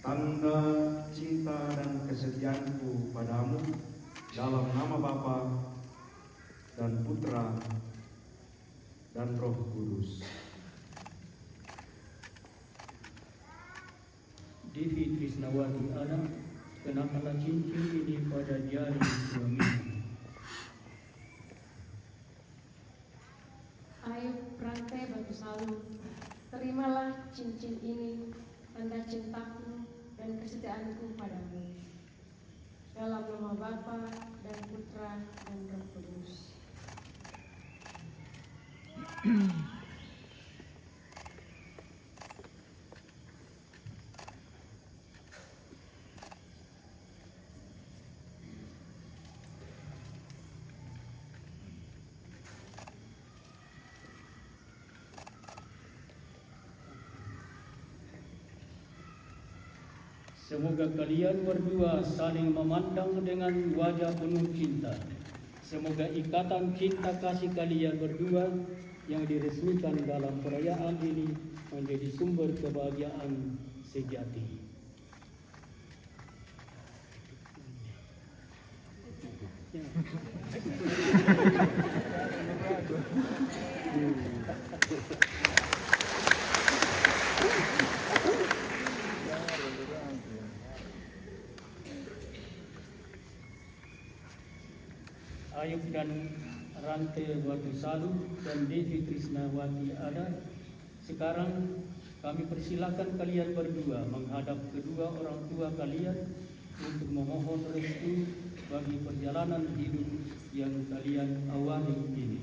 tanda cinta dan kesetiaanku padamu dalam nama Bapa dan Putra dan Roh Kudus. Devi Krisnawati Ana, kenakanlah cincin ini pada jari suamimu. Ayub Rantai Batu Salu, terimalah cincin ini, tanda cintaku dan kesetiaanku padamu. Dalam nama Bapa dan Putra dan Roh Kudus. Semoga kalian berdua saling memandang dengan wajah penuh cinta. Semoga ikatan cinta kasih kalian berdua yang diresmikan dalam perayaan ini menjadi sumber kebahagiaan sejati. Ayub dan Rantai Batu Salu dan Devi Krisnawati Ana, sekarang kami persilakan kalian berdua menghadap kedua orang tua kalian untuk memohon restu bagi perjalanan hidup yang kalian awali ini.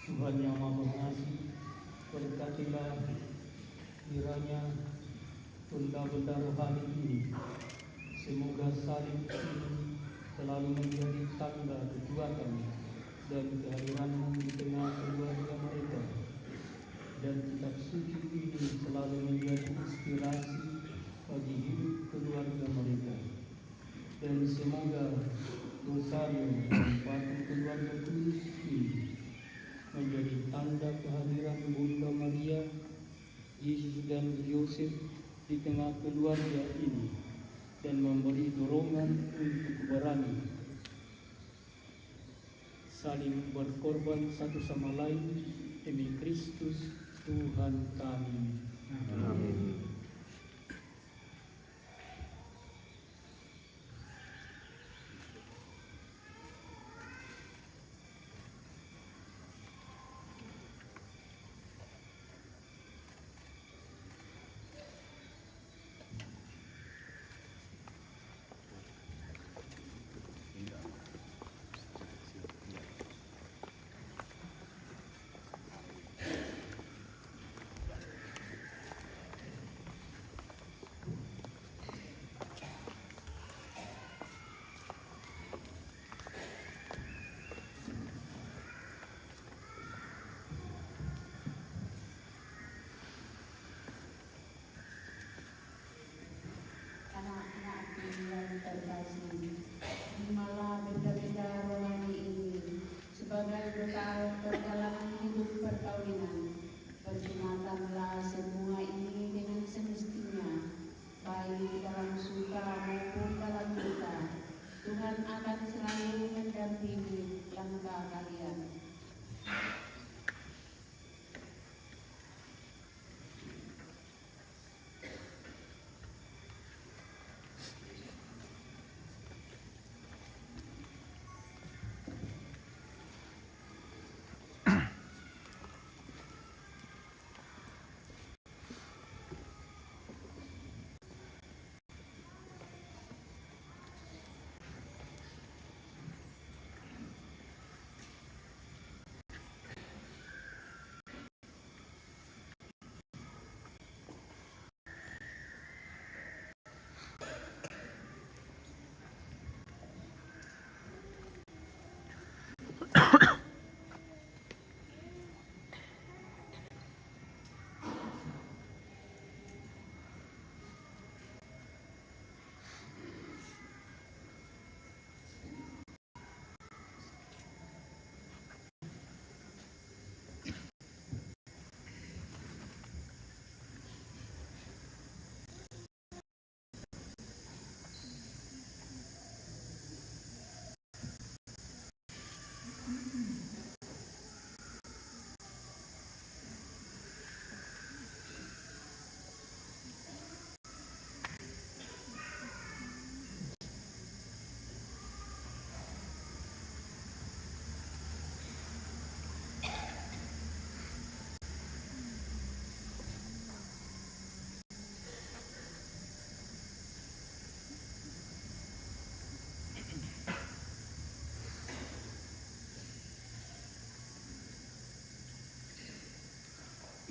Tuhan yang Maha Pengasih, berkatilah kiranya benda-benda rohani ini, semoga salib ini selalu menjadi tanda kekuatan dan kehadiranmu di tengah keluarga mereka, dan kitab suci ini selalu menjadi inspirasi bagi hidup keluarga mereka, dan semoga rosario dan batu keluarga kudus ini menjadi tanda kehadiran Bunda Maria, Yesus dan Yosef di tengah keluarga ini, dan memberi dorongan untuk berani saling berkorban satu sama lain demi Kristus Tuhan kami. Amin. Anak-anak yang terkasih, terimalah benda-benda rohani ini sebagai bekal perjalanan hidup perkawinan. Pergunakanlah semua ini dengan semestinya, baik dalam suka maupun dalam duka. Tuhan akan selalu mendampingi langkah kalian.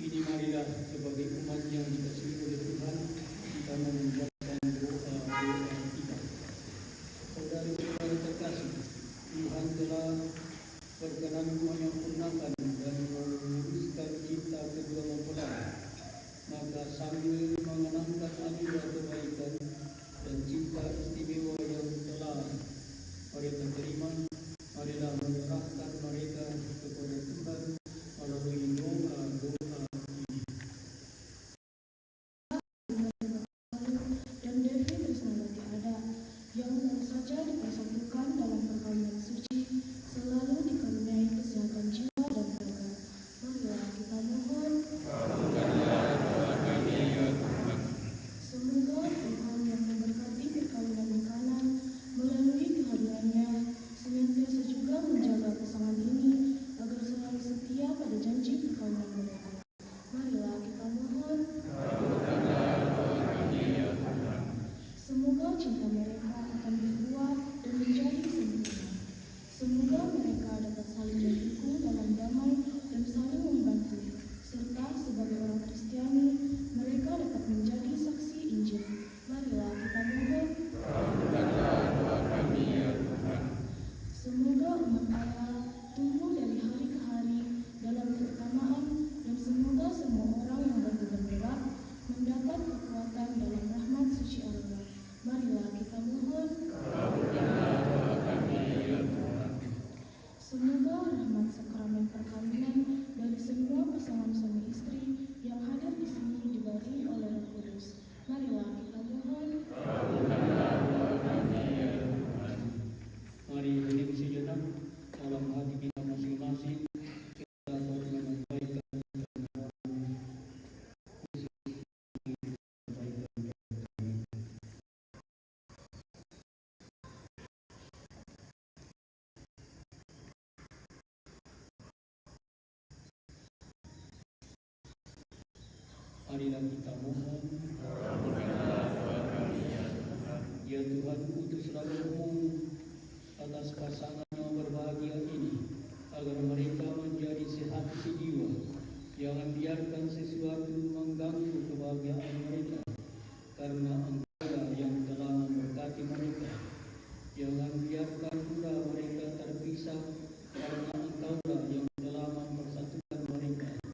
Ini marilah sebagai umat yang dikasihi oleh Tuhan, kita mengucapkan doa kita. Saudara-saudara terkasih, Tuhan telah berkenan menyempurnakan dan meluruskan cinta kedua mempelai. Maka sambil mengenangkan anugerah kebaikan dan cinta istimewa yang telah mereka terima, marilah menyerahkan mereka kepada Tuhan melalui doa-doa ini. dalam hati kita masing-masing kita harus menyampaikan kebenaran khusus marilah kita mohon. Ya Tuhan, utuslah roh-Mu atas pasangan yang berbahagia ini, agar mereka menjadi sehat sejiwa. Jangan biarkan sesuatu